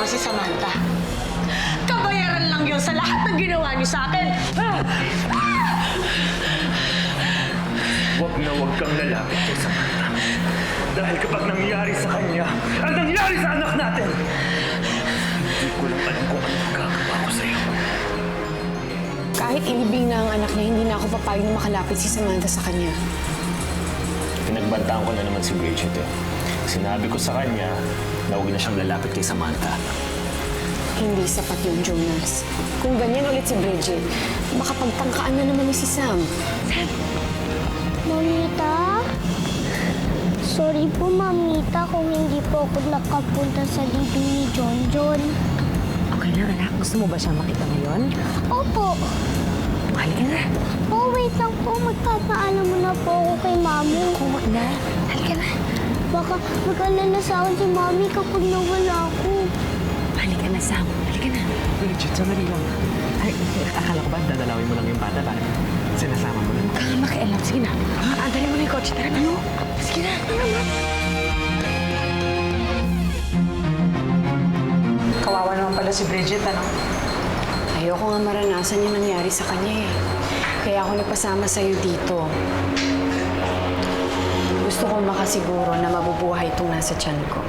si Samantha. Kabayaran lang yun sa lahat ng ginawa niyo sa akin. Huwag na huwag kang lalapit kay Samantha. Dahil kapag nangyari sa kanya, ang nangyari sa anak natin, hindi ko lang alam kung ano magagawa ko sa'yo. Kahit ilibing na ang anak niya, hindi na ako papayag na makalapit si Samantha sa kanya. Pinagbantaan ko na naman si Bridget eh. Sinabi ko sa kanya na huwag na siyang lalapit kay Samantha. Hindi sapat yung Jonas. Kung ganyan ulit si Bridget, baka pagtangkaan na naman ni si Sam. Mamita? Sorry po, Mamita, kung hindi po ako nakapunta sa libing ni John. Okay lang, anak. Gusto mo ba siya makita ngayon? Opo. Halika na. Oh, wait lang po. Magpapaalam mo na po ako kay Mami. Oo na. Halika na. Baka mag-alala sa akin si Mami kapag nawala ako. Halika na, Sam. Halika na. Bridget, sandali lang. Ay, akala ko ba dadalawin mo lang yung bata? Bakit sinasama mo lang? Huwag kang makialam. Sige na. Dali mo na yung kotse. Tara na. Sige na. Kawawa naman pala si Bridget, ano? Ayoko nga maranasan yung nangyari sa kanya eh. Kaya ako nagpasama sa'yo dito. Gusto ko makasiguro na mabubuhay itong nasa tiyan ko.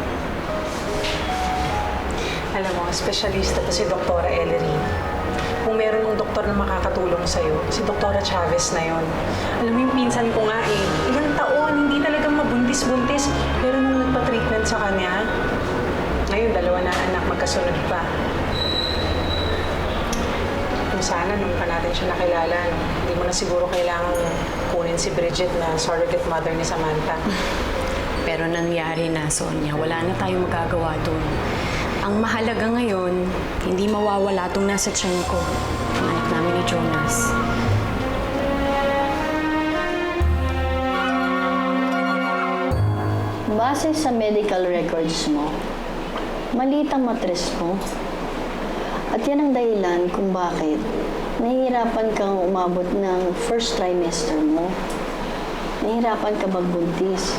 Alam mo, espesyalista to si Doktora Ellery. Kung meron ng doktor na makakatulong sa'yo, si Doktora Chavez na yon. Alam mo yung pinsan ko nga eh, ilang taon, hindi talagang mabuntis-buntis. Pero nung nagpa-treatment sa kanya, ngayon, 2 na anak, magkasunod pa. Kung sana, nung pa natin siya nakilala, no, hindi mo na siguro kailangan kunin si Bridget na surrogate mother ni Samantha. Pero nangyari na, Sonia. Wala na tayong magagawa doon. Ang mahalaga ngayon, hindi mawawala itong nasa tiyan ko. Ang anak namin ni Jonas. Base sa medical records mo, maliit ang matres mo. At yan ang dahilan kung bakit nahihirapan kang umabot ng first trimester mo. Nahihirapan ka magbuntis.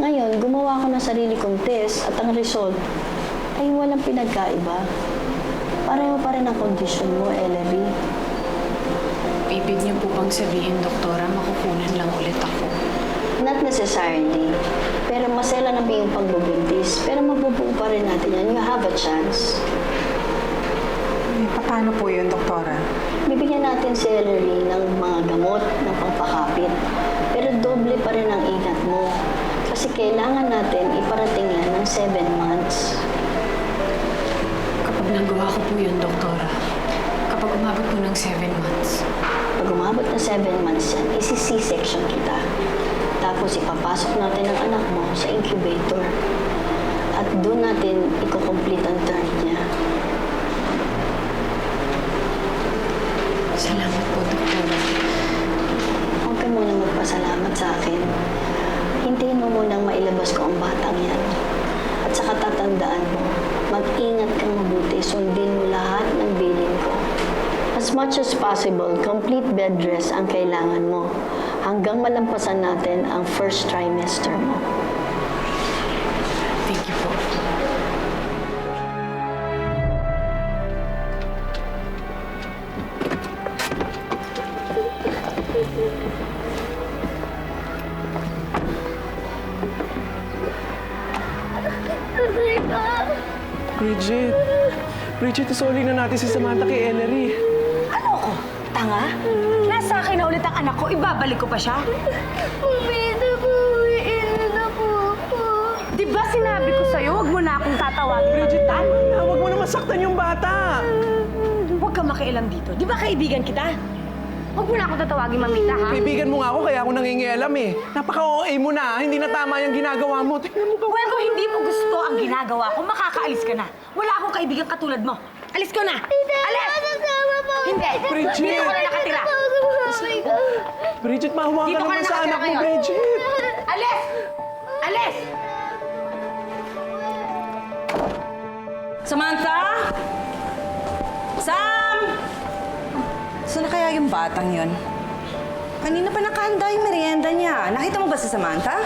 Ngayon, gumawa ko ng sarili kong test at ang result ay walang pinagkaiba. Pareho pa rin ang kondisyon mo, Ellery. Ibig niyo po bang sabihin, Doktora, makukunan lang ulit ako? Not necessarily. Pero masela na yung pagbubuntis. Pero mabubuo pa rin natin yan. You have a chance. Paano po yun, Doktora? Bibigyan natin si Ellery ng mga gamot ng pangpakapit. Pero doble pa rin ang ingat mo. Kasi kailangan natin iparating yan ng 7 months. Kapag nagawa ko po yun, Doktora, kapag umabot po ng 7 months, Pag umabot na 7 months yan, isi-C-section kita. Tapos ipapasok natin ang anak mo sa incubator. At doon natin i-complete ang term niya. salamat po, Doktora. Huwag ka muna magpasalamat sa akin. Hintayin mo munang mailabas ko ang batang yan. At saka tatandaan mo, mag-ingat kang mabuti, sundin mo lahat ng bilin ko. As much as possible, complete bed rest ang kailangan mo hanggang malampasan natin ang first trimester mo. Thank you po. Bridget! Bridget, isoli na natin si Samantha kay Ellery. Ano ko? Tanga? Nasa akin na ulit ang anak ko. Ibabalik ko pa siya? Mamita po, uwiin na po ako. Di ba sinabi ko sa'yo, huwag mo na akong tatawagin. Bridget, tama na. Huwag mo naman saktan yung bata. Huwag kang makialam dito. Di ba kaibigan kita? Huwag mo na akong tatawagin, Mamita, ha? Kaibigan mo nga ako, kaya ako nangingialam eh. Napaka-OA mo na. Hindi na tama yung ginagawa mo. Tingnan mo ka. Well, kung hindi mo gusto ang ginagawa ko, makakaalis ka na. Wala akong kaibigan katulad mo. Alis ko na! Alis! Hindi! Bridget! Dito ka na nakatira! Bridget, mahawa ka Dito ka naman na sa anak mo, nakatira Bridget. Alis! Alis! Samantha? Sam! Saan na kaya yung batang yon? Kanina pa nakahanda yung merienda niya. Nakita mo ba si Samantha?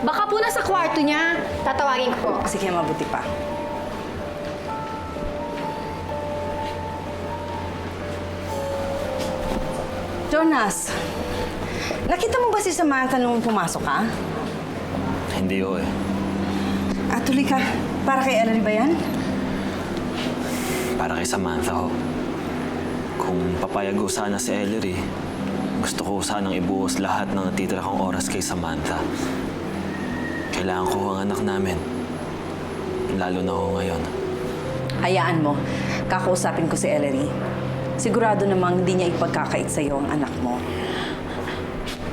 Baka po nasa kwarto niya. Tatawagin ko po. Sige, mabuti pa. Jonas, nakita mo ba si Samantha nung pumasok ka? Hindi ho eh. Tuloy ka. Para kay Ellery ba yan? Para kay Samantha ho. Kung papayag ko sana si Ellery, gusto ko sanang ibuhos lahat ng natitira kong oras kay Samantha. Kailangan ko ang anak namin. Lalo na ho ngayon. Hayaan mo. Kakausapin ko si Ellery. Sigurado namang hindi niya ipagkakait sa'yo ang anak mo.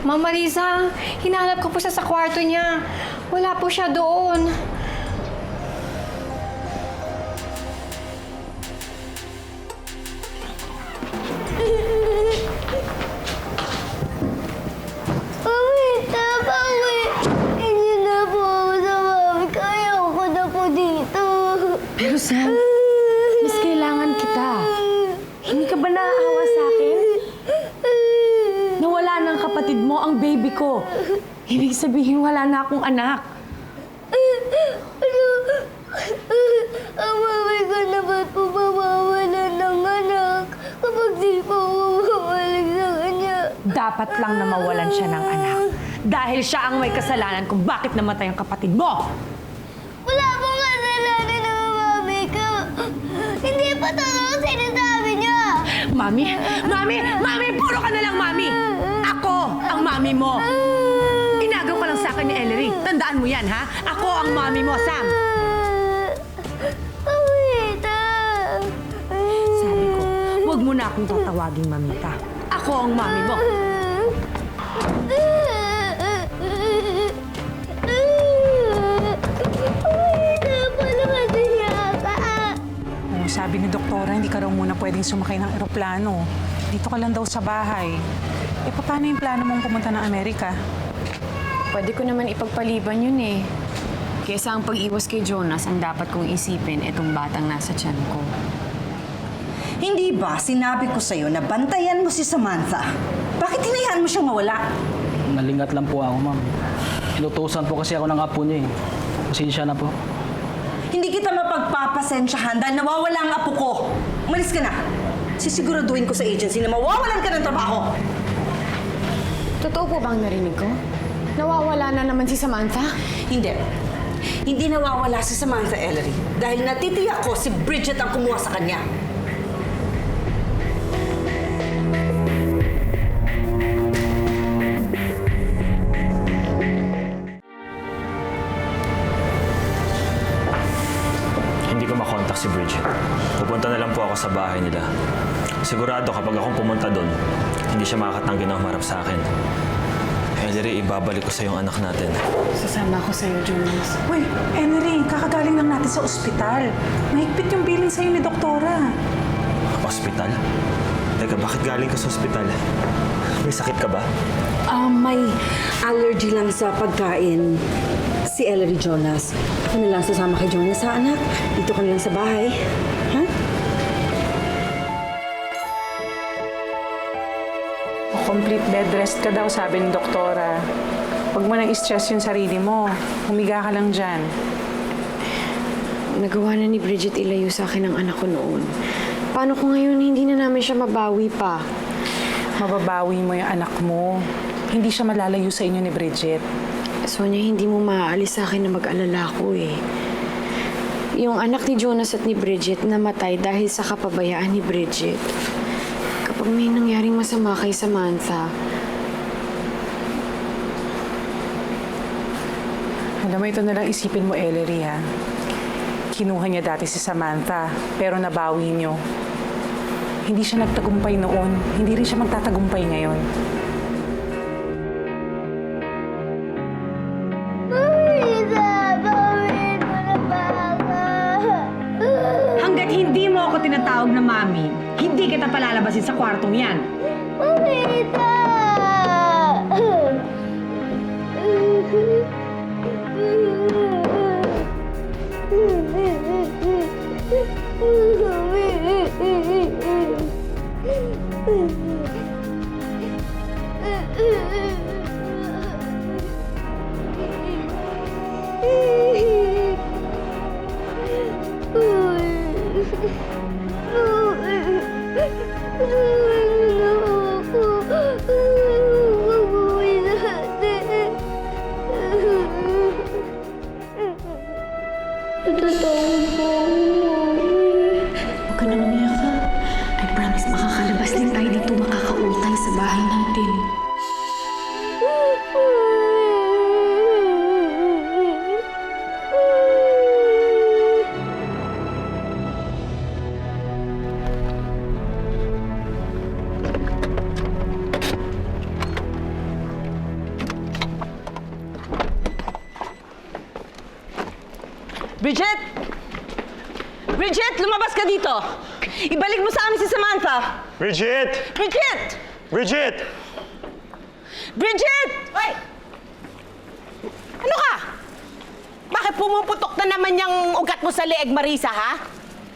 Mama Lisa, hinanap ko po siya sa kwarto niya. Wala po siya doon. Mamita, bakit? Hindi na po ako sa mami. Kaya ko na po dito. Pero Sam, mas kailangan kita. Hindi ka ba naaawa sa akin? Nawala ng kapatid mo ang baby ko. Ibig sabihin wala na akong anak. Ang mami ko na ba't po mawawalan ng anak kapag di po bumabalik sa kanya? Dapat lang na mawalan siya ng anak. Dahil siya ang may kasalanan kung bakit namatay ang kapatid mo. Wala pong kasalanan ng mami ko. Hindi pa totoo sinasabi niya. Mami, puro ka na lang, Mami! Ako ang Mami mo! Inagaw ka lang sa akin ni Ellery. Tandaan mo yan, ha? Ako ang Mami mo, Sam! Mamita. Sabi ko, huwag mo na akong tatawaging Mamita. Ako ang Mami mo! Mamita, paano kasi niya ka? Oh, sabi ni doktora, hindi ka raw muna pwedeng sumakay ng eroplano. Dito ka lang daw sa bahay. Paano yung plano mong pumunta ng Amerika? Pwede ko naman ipagpaliban yun eh. Kesa ang pag-iwas kay Jonas, ang dapat kong isipin itong batang nasa tiyan ko. Hindi ba sinabi ko sa'yo na bantayan mo si Samantha? Bakit hinayaan mo siyang mawala? Nalingat lang po ako, ma'am. Inutusan po kasi ako ng apo niya eh. Pasensya na po. Hindi kita mapagpapasensyahan dahil nawawala ang apo ko. Umalis ka na. Sisiguraduhin ko sa agency na mawawalan ka ng trabaho. Totoo po bang narinig ko? Nawawala na naman si Samantha? Hindi. Hindi nawawala si Samantha Ellery dahil natitiyak ko si Bridget ang kumuha sa kanya. Hindi ko makontak si Bridget. Pupunta na lang po ako sa bahay nila. Sigurado kapag akong pumunta doon, hindi siya makakatanggi na humarap sa akin. Ellery, ibabalik ko sa yung anak natin. Sasama ako sa'yo, Jonas. Uy, Henry, kakagaling lang natin sa ospital. Mahigpit yung billing sa'yo ni doktora. Hospital? Teka, bakit galing ka sa ospital? May sakit ka ba? May allergy lang sa pagkain. Si Ellery, Jonas. Ako na lang sasama kay Jonas, ha, anak? Dito ka na lang sa bahay. Ha? Complete bed rest ka daw, sabi ng doktora. Huwag mo nang i-stress yung sarili mo. Humiga ka lang dyan. Nagawa na ni Bridget ilayo sa akin ang anak ko noon. Paano kung ngayon hindi na namin siya mabawi pa? Mababawi mo yung anak mo. Hindi siya malalayo sa inyo ni Bridget. Sonia, hindi mo maaalis sa akin na mag-alala ko eh. Yung anak ni Jonas at ni Bridget namatay dahil sa kapabayaan ni Bridget. Kapag may nangyaring masama kay Samantha, Alam mo, ito na lang isipin mo, Ellery, ha? Kinuha niya dati si Samantha, pero nabawi niyo. Hindi siya nagtagumpay noon. Hindi rin siya magtatagumpay ngayon. Mamita, bakit mo na ba ako? Hanggat hindi mo ako tinatawag na Mami, hindi kita palalabasin sa kwartong yan. Mamita! Natatakot po ako, Mami. Huwag ka nang umiyak ha. I promise makakalabas din tayo dito makakautay sa bahay natin. Bridget! Bridget, lumabas ka dito! Ibalik mo sa amin si Samantha! Bridget! Bridget! Bridget! Bridget! Ay! Ano ka? Bakit pumuputok na naman yung ugat mo sa leeg, Marisa, ha?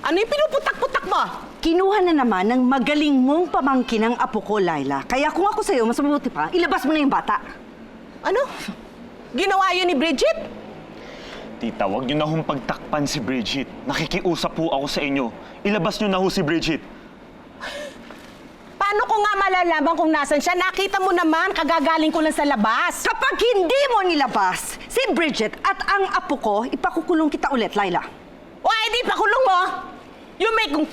Ano yung pinuputak-putak mo? Kinuha na naman ng magaling mong pamangkin ang apo ko, Laila. Kaya kung ako sa'yo, mas mabuti pa, ilabas mo na yung bata. Ano? Ginawa yun ni Bridget? Tita, huwag niyo na hong pagtakpan si Bridget. Nakikiusap po ako sa inyo. Ilabas niyo na ho si Bridget. Paano ko nga malalaman kung nasan siya? Nakita mo naman, kagagaling ko lang sa labas. Kapag hindi mo nilabas si Bridget at ang apo ko, ipakukulong kita ulit, Laila. O ay di pa kulong mo?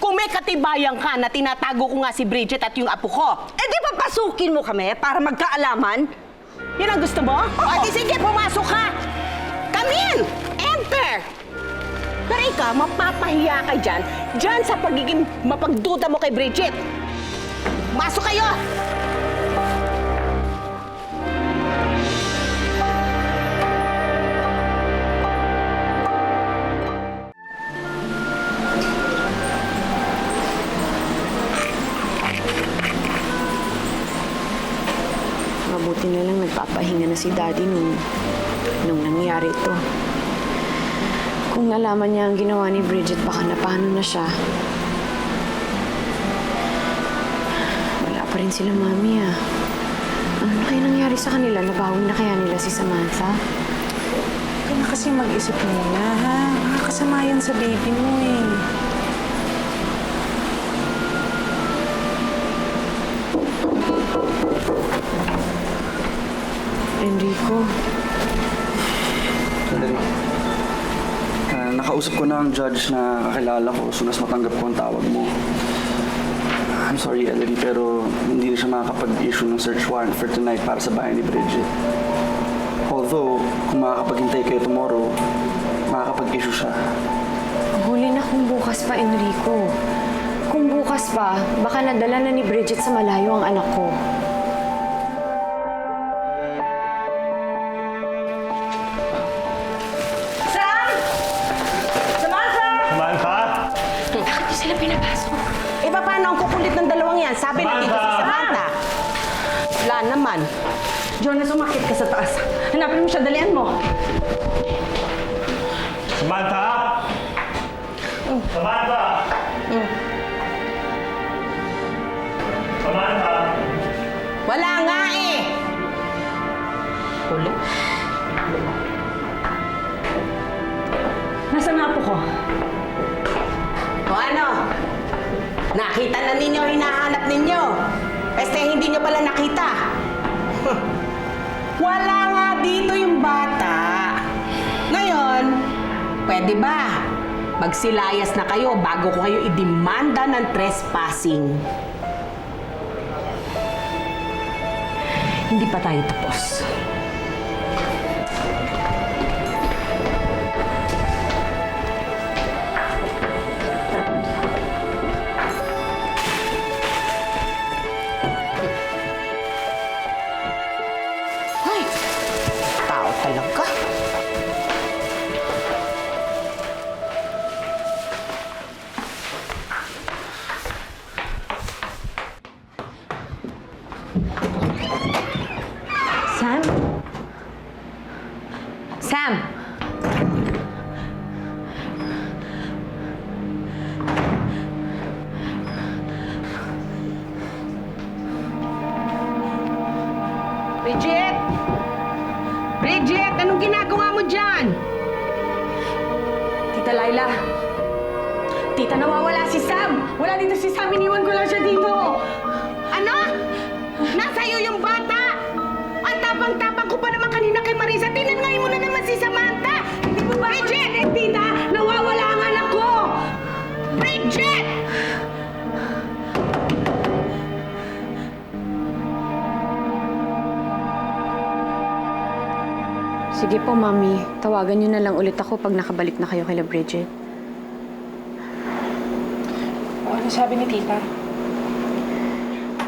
Kung may katibayan ka na tinatago ko nga si Bridget at yung apo ko. Eh di papasukin mo kami para magkaalaman? Yun ang gusto mo? O di sige, pumasok ka! Come in! Enter! Pero ikaw, mapapahiya ka dyan. Dyan sa pagiging mapagduda mo kay Bridget. Masok kayo! Mabuti na lang nagpapahinga na si Daddy nung nangyari ito. Kung nalaman niya ang ginawa ni Bridget, baka napano na siya. Wala pa rin sila, Mami, ah. Ano na kaya nangyari sa kanila? Nabawi na kaya nila si Samantha? Huwag ka na kasi mag-isip muna, ha? Makakasama yan sa baby mo, eh. Enrico, Sandali. Nakausap ko na ang judge na kakilala ko, so mas matanggap ko ang tawag mo. I'm sorry, Ellery, pero hindi na siya makakapag-issue ng search warrant for tonight para sa bahay ni Bridget. Although, kung makakapaghintay kayo tomorrow, makakapag-issue siya. huli na kung bukas pa, Enrico. Kung bukas pa, baka nadala na ni Bridget sa malayo ang anak ko. Bakit niyo sila pinapasok? Eh, paano ang kukulit ng dalawang yan? Sabi na dito si Samantha. Wala naman. Jonas, umakit ka sa taas. Hanapin mo siya, dalian mo. Samantha! Samantha! Samantha! Wala nga eh! Kulit. Nasaan na apo ko? O ano? Nakita na ninyo, hinahanap ninyo. Basta hindi nyo pala nakita. Wala nga dito yung bata. Ngayon, pwede ba? Magsilayas na kayo bago ko kayo idemanda ng trespassing. Hindi pa tayo tapos. Ay, tao talaga. Sam? Sam! Bridget! Bridget, anong ginagawa mo dyan? Tita Laila. Tita, nawawala si Sam. Wala dito si Sam. Iniwan ko lang siya dito. Ano? Nasa'yo yung bata. Ang tapang-tapang ko pa naman kanina kay Marisa. Tinanngay mo na naman si Samantha. Hindi mo ba? Bridget! Tita, nawawala Sige po, Mami. Tawagan niyo na lang ulit ako pag nakabalik na kayo kay Bridget. Ano sabi ni tita?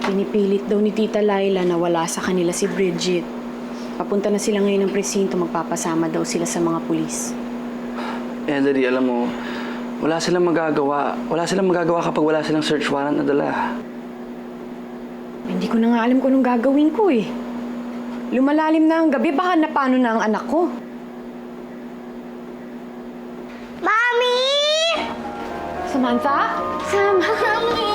Pinipilit daw ni Tita Laila na wala sa kanila si Bridget. Papunta na sila ngayon ng presinto, magpapasama daw sila sa mga pulis. Ellery, alam mo, wala silang magagawa. Wala silang magagawa kapag wala silang search warrant na dala. Hindi ko na nga alam kung anong gagawin ko eh. Lumalalim na ang gabi, baka napano na ang anak ko. Mami! Samantha? Mami!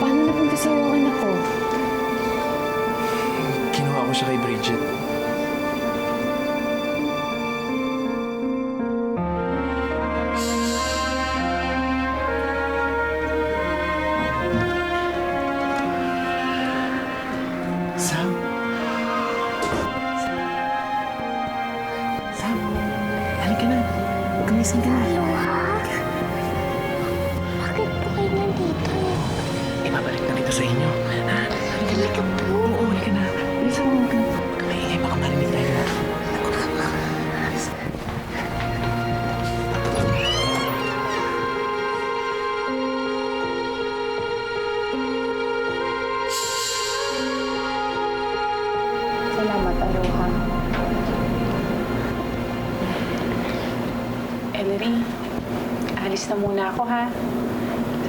Paano napunta sa'yo ang anak ko? Kinuha ko siya kay Bridget. Sam? Sam? Halika na. Gumising ka na. Bakit po kayo nandito? Ibabalik na kita sa inyo. Ha? Halika po. Oo, halika na. Bilisan mo. Kamaingay, baka marinig tayo na. Salamat, Aloha. Ellery, alis na muna ako ha.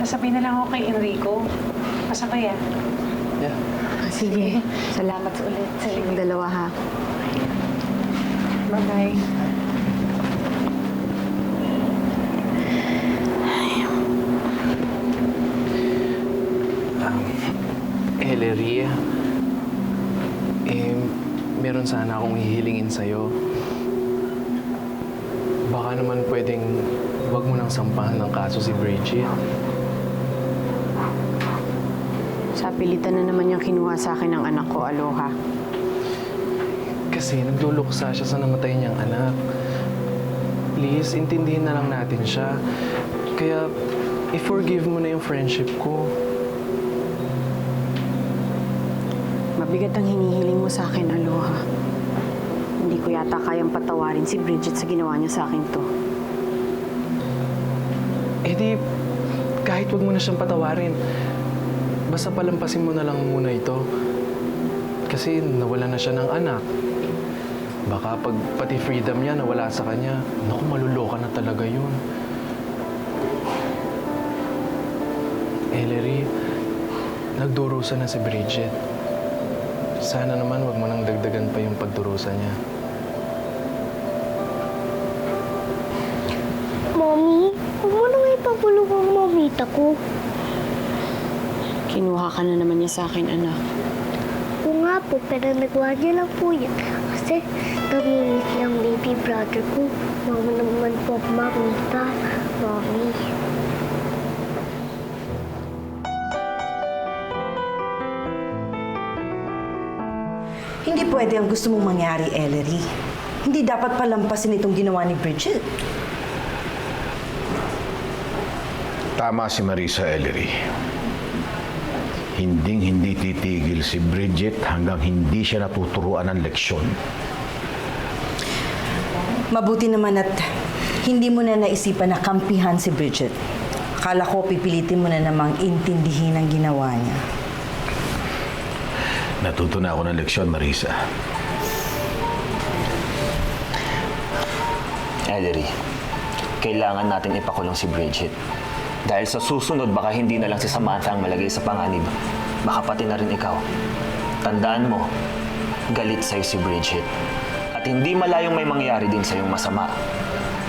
Sasabihin na lang ako kay Enrico. Masakay ah. Yeah. Sige. Salamat ulit sa inyong dalawa, ha? Bye-bye. Ellery, meron sana akong hihilingin sa'yo. Baka naman pwedeng wag mo nang sampahan ng kaso si Bridget. Sa pilitan na naman niyang kinuha sa akin ng anak ko, Aloha. Kasi nagluluksa siya sa namatay niyang anak. Please, intindihin na lang natin siya. Kaya, i-forgive mo na yung friendship ko. Mabigat ang hinihiling mo sa akin, Aloha. Hindi ko yata kayang patawarin si Bridget sa ginawa niya sa akin to. Eh di, kahit wag mo na siyang patawarin, basta palampasin mo na lang muna ito. Kasi nawala na siya ng anak. Baka pag pati freedom niya nawala sa kanya, naku, maluloka na talaga yun. Ellery, nagdurusa na si Bridget. Sana naman wag mo nang dagdagan pa yung pagdurusa niya. Mami, huwag mo nang ipapulong ang mamita ko. Kinuha ka na naman niya sa akin, anak. Oo nga po, pero nagawa niya lang po yan. Kasi namimiss niya ang baby brother ko. Mama naman po, mamita. Mami. Hindi pwede ang gusto mong mangyari, Ellery. Hindi dapat palampasin itong ginawa ni Bridget. Tama si Marisa, Ellery. Hinding-hindi titigil si Bridget hanggang hindi siya natuturuan ng leksyon. Mabuti naman at hindi mo na naisipan na kampihan si Bridget. Akala ko pipilitin mo na namang intindihin ang ginawa niya. Natuto na ako ng leksyon, Marisa. Ellery, kailangan natin ipakulong si Bridget. Dahil sa susunod, baka hindi na lang si Samantha ang malagay sa panganib. Baka pati na rin ikaw. Tandaan mo, galit sa'yo si Bridget. At hindi malayong may mangyari din sa'yong masama.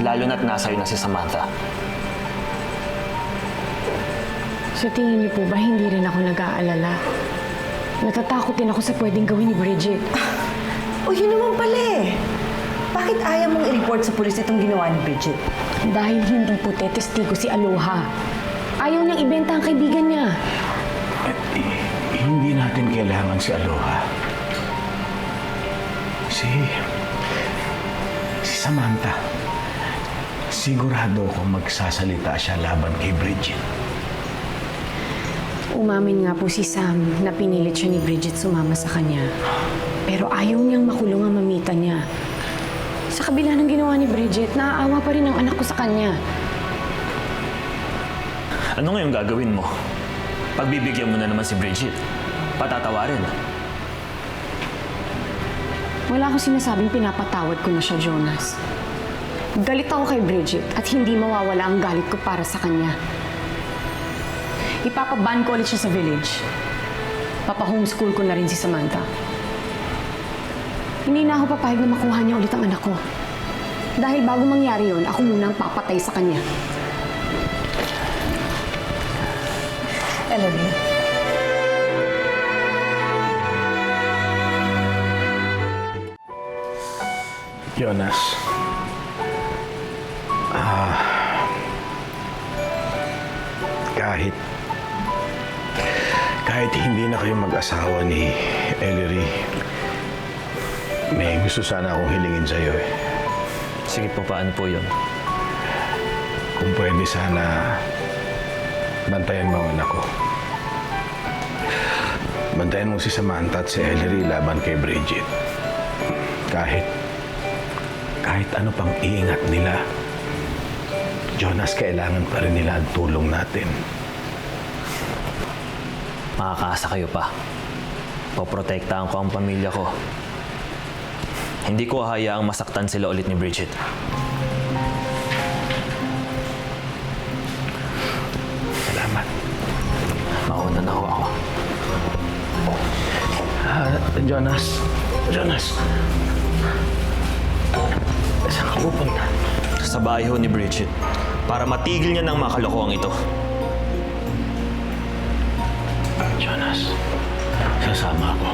Lalo na't nasa'yo na si Samantha. Sa tingin niyo po ba hindi rin ako nag-aalala? Natatakot din ako sa pwedeng gawin ni Bridget. O yun naman pala eh. Bakit ayaw mong i-report sa pulis itong ginawa ni Bridget? Dahil hindi po testigo si Aloha. Ayaw niyang ibenta ang kaibigan niya. hindi natin kailangan si Aloha. Si Samantha. Sigurado akong magsasalita siya laban kay Bridget. Umamin nga po si Sam na pinilit siya ni Bridget sumama sa kanya. Pero ayaw niyang makulong ang mamita niya. Sa kabila ng ginawa ni Bridget, naaawa pa rin ang anak ko sa kanya. Ano ngayon gagawin mo? Pagbibigyan mo na naman si Bridget. Patatawarin. Wala akong sinasabing pinapatawad ko na siya, Jonas. Galit ako kay Bridget at hindi mawawala ang galit ko para sa kanya. Ipapaban ko ulit siya sa village. Papa-homeschool ko na rin si Samantha. Hindi na ako papayag na makuha niya ulit ang anak ko. Dahil bago mangyari yon, ako munang papatay sa kanya. Ellery. Jonas. Kahit hindi na kayo mag-asawa ni Ellery, may gusto sana akong hilingin sa'yo eh. Sige po, paano po yun? Kung pwede sana, bantayan mo ang anak ko. Bantayan mo si Samantha at si Ellery laban kay Bridget. Kahit ano pang iingat nila, Jonas, kailangan pa rin nila ang tulong natin. Makakaasa kayo pa. Poprotektahan ko ang pamilya ko. Hindi ko hayaang masaktan sila ulit ni Bridget. Salamat. Mauna na ho ako. Jonas. Saan ka pupunta? Sa bahay ho ni Bridget para matigil niya ng mga kalokohang ito. Jonas, sasama ako.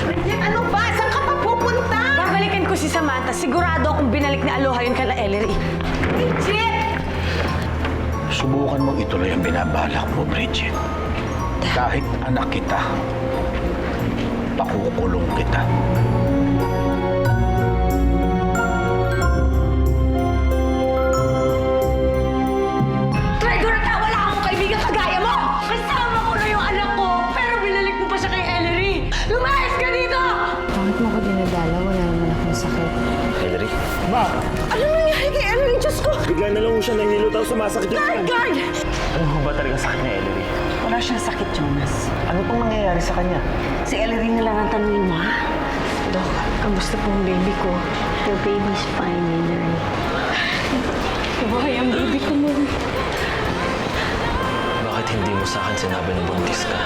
Bridget, ano ba? Saan ka pa pupunta? Babalikan ko si Samantha. Sigurado akong binalik ni Aloha yun kay Ellery. Bridget! Subukan mong ituloy ang binabalak mo, Bridget. Kahit anak kita, pakukulong kita. Traitor ka! Wala akong kaibigan kagaya mo! Kasama ko na yung anak ko, pero binalik mo pa siya kay Ellery! Lumayas ka dito! Bakit mo ko dinadala? Wala naman akong sakit. Ellery? Ano nangyari kay Ellery? Diyos ko! Bigla na lang siya nahilutaw, sumasakit yung... Guard! Ano ho ba talaga sakit ni Ellery? Wala siyang sakit, Jonas. Ano pong nangyayari sa kanya? Si Ellery na lang ang tanungin mo, ha? Dok, kamusta po ang baby ko? The baby's fine, Ellery. Buhay ang baby ko mo. Bakit hindi mo sa akin sinabi na buntis ka?